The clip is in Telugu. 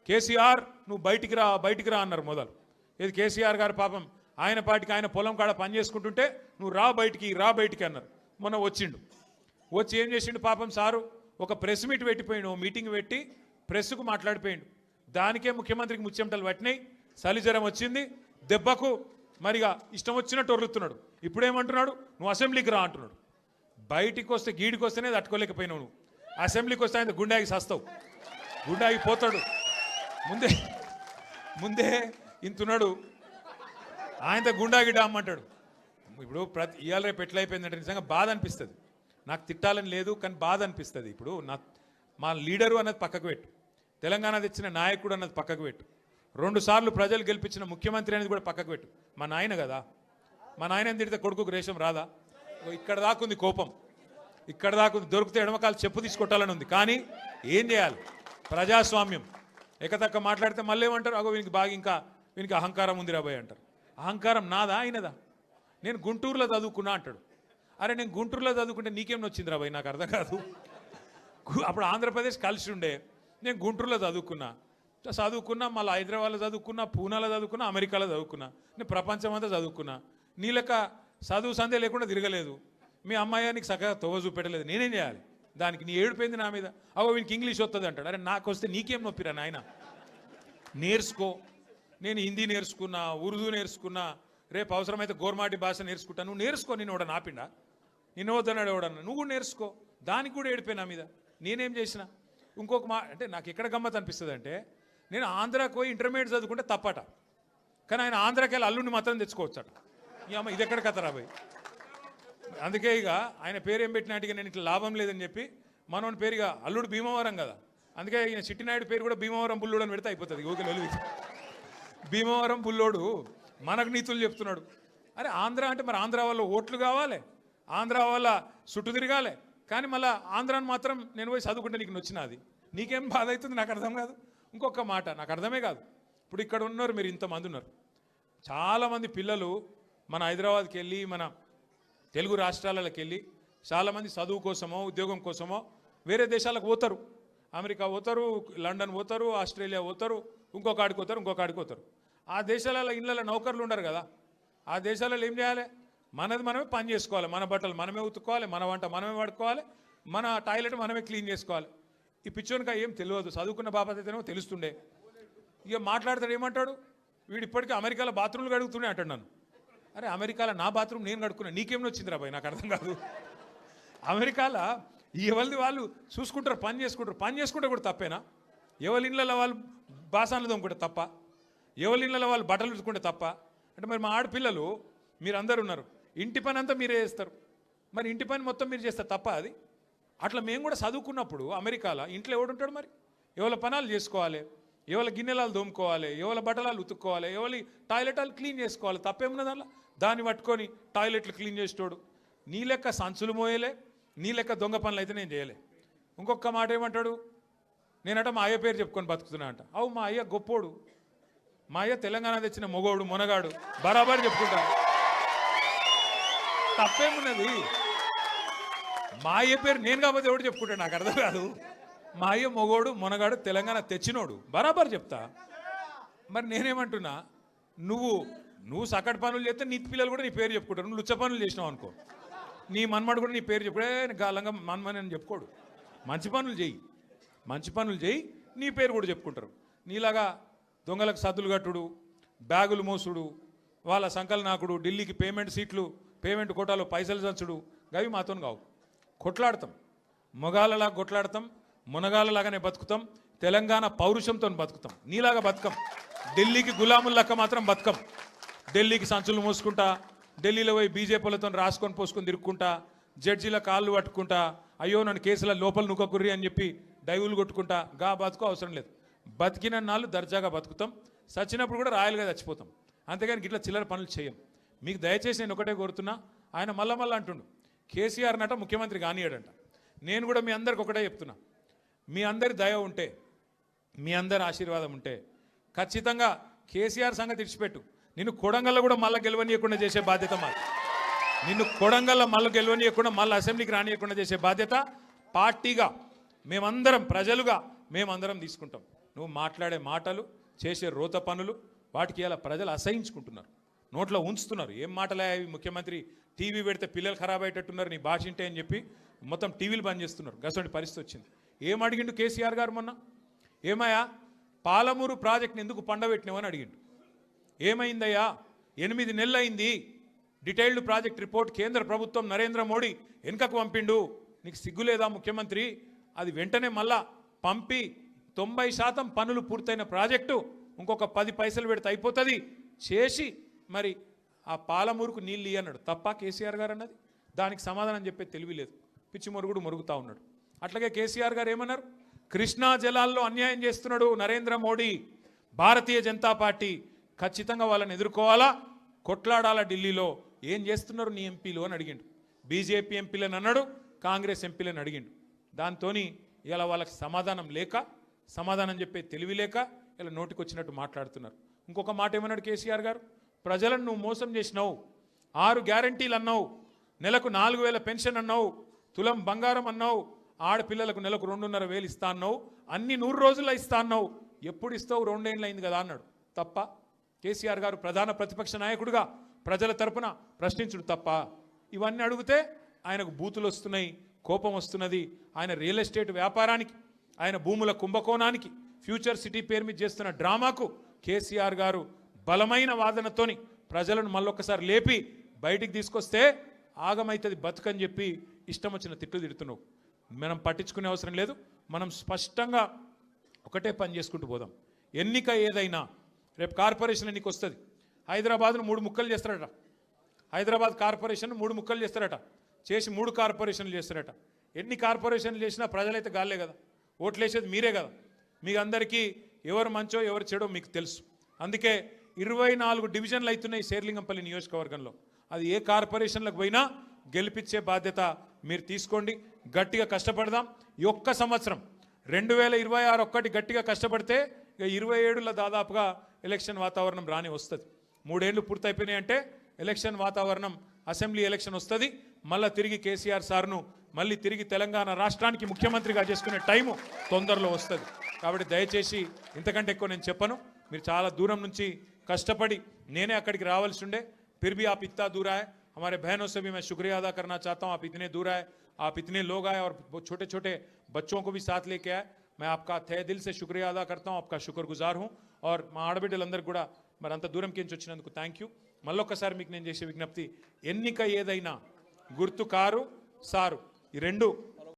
కేసీఆర్ నువ్వు బయటికి రా అన్నారు మొదలు. ఇది కేసీఆర్ గారు పాపం ఆయన పాటికి ఆయన పొలం కాడ పని చేసుకుంటుంటే నువ్వు రా బయటికి అన్నారు. మొన్న వచ్చిండు. వచ్చి ఏం చేసిండు పాపం సారు, ఒక ప్రెస్ మీట్ పెట్టిపోయిండు, మీటింగ్ పెట్టి ప్రెస్కు మాట్లాడిపోయిండు. దానికే ముఖ్యమంత్రికి ముచ్చెమటలు పట్టినాయి, చలిజ్వరం వచ్చింది, దెబ్బకు మరిగా ఇష్టం వచ్చినట్టు ఒర్రుతున్నాడు. ఇప్పుడేమంటున్నాడు, నువ్వు అసెంబ్లీకి రా అంటున్నాడు. బయటికి వస్తే గీడికి వస్తేనే తట్టుకోలేకపోయినావు నువ్వు. అసెంబ్లీకి వస్తే ఆయన గుండాకి సస్తావు, గుండాకి పోతాడు. ముందే ఇంతున్నాడు, ఆయనతో గుండాగిడ్డా అమ్మంటాడు. ఇప్పుడు ఇవాళ రేపు ఎట్లయిపోయిందంటే నిజంగా బాధ అనిపిస్తుంది. నాకు తిట్టాలని లేదు, కానీ బాధ అనిపిస్తుంది. ఇప్పుడు మా లీడరు అన్నది పక్కకు పెట్టు, తెలంగాణ తెచ్చిన నాయకుడు అన్నది పక్కకు పెట్టు, 2 సార్లు ప్రజలు గెలిపించిన ముఖ్యమంత్రి అనేది కూడా పక్కకు పెట్టు. మా నాయన కదా, మా నాయన తిడితే కొడుకుకు రేషం రాదా? ఇక్కడ దాకుంది కోపం, ఇక్కడ దాకుంది. దొరికితే ఎడమకాలు చెప్పు తీసుకొట్టాలని ఉంది. కానీ ఏం చేయాలి, ప్రజాస్వామ్యం. ఎకతక్క మాట్లాడితే మళ్ళీ ఏమంటారు, అగో వీనికి బాగా ఇంకా వీనికి అహంకారం ఉంది రాబోయ్ అంటారు. అహంకారం నాదా ఆయనదా? నేను గుంటూరులో చదువుకున్నా అంటాడు. అరే నేను గుంటూరులో చదువుకుంటే నీకేం వచ్చింది రాబోయ్, నాకు అర్థం కాదు. అప్పుడు ఆంధ్రప్రదేశ్ కలిసి ఉండే, నేను గుంటూరులో చదువుకున్నా, మళ్ళీ హైదరాబాద్లో చదువుకున్నా, పూనాలో చదువుకున్నా, అమెరికాలో చదువుకున్నా, నేను ప్రపంచం అంతా చదువుకున్నా. నీ లెక్క చదువు సందే లేకుండా తిరగలేదు. మీ అమ్మాయి నీకు చక్కగా తోవ చూపెట్టలేదు, నేనేం చేయాలి దానికి? నీ ఏడిపోయింది నా మీద. అవో వీనికి ఇంగ్లీష్ వస్తుంది అంటాడు. అరే నాకు వస్తే నీకేం నొప్పిరా నాయన, నేర్చుకో. నేను హిందీ నేర్చుకున్నా, ఉర్దూ నేర్చుకున్నా, రేపు అవసరమైతే గోర్మాటి భాష నేర్చుకుంటాను. నువ్వు నేర్చుకో. నేను ఎవడ నాపిండా? నిన్ను వద్దన్నాడు ఎవడన్నా? నువ్వు కూడా నేర్చుకో. దానికి కూడా ఏడిపోయి నా మీద. నేనేం చేసిన? ఇంకొక అంటే నాకు ఎక్కడ గమ్మత్ అనిపిస్తుంది అంటే, నేను ఆంధ్రాకి పోయి ఇంటర్మీడియట్ చదువుకుంటే తప్పట, కానీ ఆయన ఆంధ్రాకి వెళ్ళి అల్లుడిని మాత్రం తెచ్చుకోవచ్చట. ఈ అమ్మ ఇది ఎక్కడ కథ రాబోయ్. అందుకే ఇక ఆయన పేరు ఏం పెట్టినట్టుగా నేను ఇట్లా లాభం లేదని చెప్పి మనోని పేరుగా అల్లుడు భీమవరం కదా, అందుకే ఈయన చిట్టినాయుడు పేరు కూడా భీమవరం బుల్లోడు అని పెడితే అయిపోతుంది. ఓకే వెలుగు భీమవరం బుల్లోడు మనకు నీతులు చెప్తున్నాడు. అరే ఆంధ్ర అంటే మరి ఆంధ్ర వాళ్ళ ఓట్లు కావాలి, ఆంధ్ర వాళ్ళ చుట్టూ తిరగాలి, కానీ మళ్ళీ ఆంధ్రాని మాత్రం నేను పోయి చదువుకుంటే నీకు నచ్చినది. నీకేం బాధ అవుతుంది? నాకు అర్థం కాదు. ఇంకొక మాట నాకు అర్థమే కాదు. ఇప్పుడు ఇక్కడ ఉన్నారు మీరు, ఇంతమంది ఉన్నారు, చాలామంది పిల్లలు మన హైదరాబాద్కి వెళ్ళి మన తెలుగు రాష్ట్రాలకు వెళ్ళి చాలామంది చదువు కోసమో ఉద్యోగం కోసమో వేరే దేశాలకు పోతారు. అమెరికా పోతారు, లండన్ పోతారు, ఆస్ట్రేలియా పోతారు, ఇంకొక ఆడికి పోతారు. ఆ దేశాలలో ఇళ్ళలో నౌకర్లు ఉండరు కదా. ఆ దేశాలలో ఏం చేయాలి? మనది మనమే పని చేసుకోవాలి, మన బట్టలు మనమే ఉతుక్కోవాలి, మన వంట మనమే వాడుకోవాలి, మన టాయిలెట్ మనమే క్లీన్ చేసుకోవాలి. ఈ పిచ్చోనికా ఏం తెలియదు, చదువుకున్న బాపత అయితేనేమో తెలుస్తుండే. ఇక మాట్లాడతాడు, ఏమంటాడు వీడు, ఇప్పటికీ అమెరికాలో బాత్రూమ్లు కడుగుతూనే అంటాడు నన్ను. అరే అమెరికాలో నా బాత్రూమ్ నేను కడుక్కున్నా, నీకేమో వచ్చిందిరా బాయ్, నాకు అర్థం కాదు. అమెరికాలో ఎవరిది వాళ్ళు చూసుకుంటారు, పని చేసుకుంటే కూడా తప్పేనా? ఎవరి ఇళ్ళలో వాళ్ళు బాసాన్లు తోముకుంటే తప్ప? ఎవరి ఇళ్ళలో వాళ్ళు బట్టలు ఉతుకుంటే తప్ప? అంటే మరి మా ఆడపిల్లలు మీరందరూ ఉన్నారు, ఇంటి పని అంతా మీరే చేస్తారు, మరి ఇంటి పని మొత్తం మీరు చేస్తారు తప్ప అది? అట్లా మేము కూడా చదువుకున్నప్పుడు అమెరికాలో ఇంట్లో ఎవడుంటాడు మరి? ఎవరి పనాలు చేసుకోవాలి, ఎవరి గిన్నెలాలు దోముకోవాలి, ఎవరి బట్టలాలు ఉతుక్కోవాలి, ఎవరి టాయిలెట్లు క్లీన్ చేసుకోవాలి. తప్పేమున్నది అలా? దాన్ని పట్టుకొని టాయిలెట్లు క్లీన్ చేసేటోడు. నీ లెక్క సంచులు మోయలే, నీ లెక్క దొంగ పనులు అయితే నేను చేయలే. ఇంకొక మాట ఏమంటాడు, నేనట మా అయ్య పేరు చెప్పుకొని బతుకుతున్నా అంట. అవు మా అయ్య గొప్పోడు, మా అయ్య తెలంగాణ తెచ్చిన మొగోడు మునగాడు, బరాబర్ చెప్పుకుంటాను. తప్పేమున్నది? మా అయ్య పేరు నేను కాబట్టి ఎవడు చెప్పుకుంటాడు, నాకు అర్థం కాదు. మా అయ్య మొగోడు మునగాడు తెలంగాణ తెచ్చినోడు, బరాబర్ చెప్తా. మరి నేనేమంటున్నా, నువ్వు సకట్ పనులు చేస్తే నీ పిల్లలు కూడా నీ పేరు చెప్పుకుంటారు. నువ్వు లుచ్చ పనులు చేసినావు అనుకో, నీ మన్మడు కూడా నీ పేరు చెప్పుడే గాలంగా మన్మని అని చెప్పుకోడు. మంచి పనులు చేయి, నీ పేరు కూడా చెప్పుకుంటారు. నీలాగా దొంగలకు సద్దులు కట్టుడు, బ్యాగులు మోసుడు, వాళ్ళ సంకల్ నాకుడు, ఢిల్లీకి పేమెంట్ కోటాలో పైసలు చచ్చుడు, గవి మాతో కావు. కొట్లాడతాం, మొగాలలాగా కొట్లాడతాం, మునగాలలాగానే బతుకుతాం, తెలంగాణ పౌరుషంతో బతుకుతాం. నీలాగా బతుకం, ఢిల్లీకి గులాములక్క మాత్రం బతుకం. ఢిల్లీకి సంచులు మోసుకుంటా, ఢిల్లీలో పోయి బీజేపీలతో రాసుకొని పోసుకొని తిరుక్కుంటా, జడ్జీల కాళ్ళు పట్టుకుంటా, అయ్యో నన్ను కేసుల లోపల నుక్కకుర్రి అని చెప్పి డైవులు కొట్టుకుంటా, గా బతుకు అవసరం లేదు. బతికిన నాళ్ళు దర్జాగా బతుకుతాం, చచ్చినప్పుడు కూడా రాయలుగా చచ్చిపోతాం. అంతేగాని ఇట్లా చిల్లర పనులు చేయం. మీకు దయచేసి నేను ఒకటే కోరుతున్నా, ఆయన మళ్ళా అంటుండు కేసీఆర్ నట ముఖ్యమంత్రి కానియాడంట. నేను కూడా మీ అందరికి ఒకటే చెప్తున్నా, మీ అందరి దయ ఉంటే, మీ అందరి ఆశీర్వాదం ఉంటే ఖచ్చితంగా కేసీఆర్ సంగతి ఇడిచిపెట్టు, నిన్ను కొడంగల్లో కూడా మళ్ళీ గెలవనీయకుండా చేసే బాధ్యత మాది. నిన్ను కొడంగల్లో మళ్ళీ గెలవనీయకుండా మళ్ళీ అసెంబ్లీకి రానియకుండా చేసే బాధ్యత పార్టీగా మేమందరం, ప్రజలుగా మేమందరం తీసుకుంటాం. నువ్వు మాట్లాడే మాటలు చేసే రోత పనులు వాటికి ఇలా ప్రజలు అసహించుకుంటున్నారు, నోట్లో ఉంచుతున్నారు. ఏం మాటలే అవి, ముఖ్యమంత్రి టీవీ పెడితే పిల్లలు ఖరాబ్ అయ్యేటట్టున్నారు నీ భాష ఇంటే అని చెప్పి మొత్తం టీవీలు బంద్ చేస్తున్నారు. గసంటి పరిస్థితి వచ్చింది. ఏం అడిగిండు కేసీఆర్ గారు మొన్న? ఏమయ్యా పాలమూరు ప్రాజెక్ట్ని ఎందుకు పండబెట్టినావని అడిగిండు. ఏమైందయ్యా 8 నెలలు అయింది, డీటెయిల్డ్ ప్రాజెక్ట్ రిపోర్ట్ కేంద్ర ప్రభుత్వం నరేంద్ర మోడీ వెనుకకు పంపిండు, నీకు సిగ్గులేదా ముఖ్యమంత్రి? అది వెంటనే మళ్ళా పంపి 90% పనులు పూర్తయిన ప్రాజెక్టు ఇంకొక 10 పైసలు పెడితే అయిపోతుంది చేసి మరి ఆ పాలమూరుకు నీళ్ళు అన్నాడు. తప్ప కేసీఆర్ గారు అన్నది? దానికి సమాధానం చెప్పే తెలివి లేదు, పిచ్చి మొరుగుడు మొరుగుతూ ఉన్నాడు. అట్లాగే కేసీఆర్ గారు ఏమన్నారు? కృష్ణా జలాల్లో అన్యాయం చేస్తున్నాడు నరేంద్ర మోడీ, భారతీయ జనతా పార్టీ ఖచ్చితంగా వాళ్ళని ఎదుర్కోవాలా, కొట్లాడాలా ఢిల్లీలో. ఏం చేస్తున్నారు నీ ఎంపీలు అని అడిగిండు. బీజేపీ ఎంపీలను అన్నాడు, కాంగ్రెస్ ఎంపీలను అడిగిండు. దాంతో ఇలా వాళ్ళకి సమాధానం లేక, సమాధానం చెప్పే తెలివి లేక ఇలా నోటికి వచ్చినట్టు మాట్లాడుతున్నారు. ఇంకొక మాట ఏమన్నాడు కేసీఆర్ గారు? ప్రజలను నువ్వు మోసం చేసినావు, 6 గ్యారంటీలు అన్నావు, నెలకు 4,000 పెన్షన్ అన్నావు, తులం బంగారం అన్నావు, ఆడపిల్లలకు నెలకు 2,500 ఇస్తా అన్నావు, అన్ని 100 రోజుల్లో ఇస్తా అన్నావు, ఎప్పుడు ఇస్తావు? 2 ఏళ్ళు అయింది కదా అన్నాడు. తప్ప కేసీఆర్ గారు ప్రధాన ప్రతిపక్ష నాయకుడిగా ప్రజల తరపున ప్రశ్నించుడు తప్ప? ఇవన్నీ అడిగితే ఆయనకు బూతులు వస్తున్నాయి, కోపం వస్తున్నది. ఆయన రియల్ ఎస్టేట్ వ్యాపారానికి, ఆయన భూముల కుంభకోణానికి, ఫ్యూచర్ సిటీ పేరు మీద చేస్తున్న డ్రామాకు కేసీఆర్ గారు బలమైన వాదనతోని ప్రజలను మళ్ళొక్కసారి లేపి బయటికి తీసుకొస్తే ఆగమైతుంది బతుకని చెప్పి ఇష్టం వచ్చిన తిట్లు తిడుతున్నావు. మనం పట్టించుకునే అవసరం లేదు. మనం స్పష్టంగా ఒకటే పని చేసుకుంటూ పోదాం. ఎన్నిక ఏదైనా రేపు కార్పొరేషన్ ఎన్నిక వస్తుంది. హైదరాబాద్ను 3 ముక్కలు చేస్తారట. హైదరాబాద్ కార్పొరేషన్ 3 ముక్కలు చేస్తారట. చేసి 3 కార్పొరేషన్లు చేస్తారట. ఎన్ని కార్పొరేషన్లు చేసినా ప్రజలైతే గాలే కదా, ఓట్లు వేసేది మీరే కదా. మీకు అందరికీ ఎవరు మంచో ఎవరు చెడో మీకు తెలుసు. అందుకే 24 డివిజన్లు అవుతున్నాయి శేర్లింగంపల్లి నియోజకవర్గంలో. అది ఏ కార్పొరేషన్లకు పోయినా గెలిపించే బాధ్యత మీరు తీసుకోండి. గట్టిగా కష్టపడదాం. ఈ ఒక్క సంవత్సరం 2026 ఒక్కటి గట్టిగా కష్టపడితే ఇక 27లో దాదాపుగా ఎలక్షన్ వాతావరణం రాని వస్తుంది. 3 ఏళ్ళు పూర్తయిపోయినాయి అంటే ఎలక్షన్ వాతావరణం, అసెంబ్లీ ఎలక్షన్ వస్తుంది. మళ్ళీ తిరిగి కేసీఆర్ సార్ను మళ్ళీ తిరిగి తెలంగాణ రాష్ట్రానికి ముఖ్యమంత్రిగా చేసుకునే టైము తొందరలో వస్తుంది. కాబట్టి దయచేసి ఇంతకంటే ఎక్కువ నేను చెప్పను. మీరు చాలా దూరం నుంచి కష్టపడి నేనే అక్కడికి రావాల్సి ఉండే, फिर भी आप इतना दूर आए. हमारे बहनों से भी मैं शुक्रिया अदा करना चाहता हूँ. आप इतने दूर आए, आप इतने लोग आए और छोटे छोटे बच्चों को भी साथ लेके आए. मैं आपका तहे दिल से शुक्रिया अदा करता हूँ, आपका शुक्रगुजार हूँ. और మా ఆడబిడ్డలందరూ కూడా మరి అంత దూరం కించి వచ్చినందుకు థ్యాంక్ యూ. మళ్ళొక్కసారి మీకు నేను చేసే విజ్ఞప్తి, ఎన్నిక ఏదైనా గుర్తు కారు సారు, ఈ 2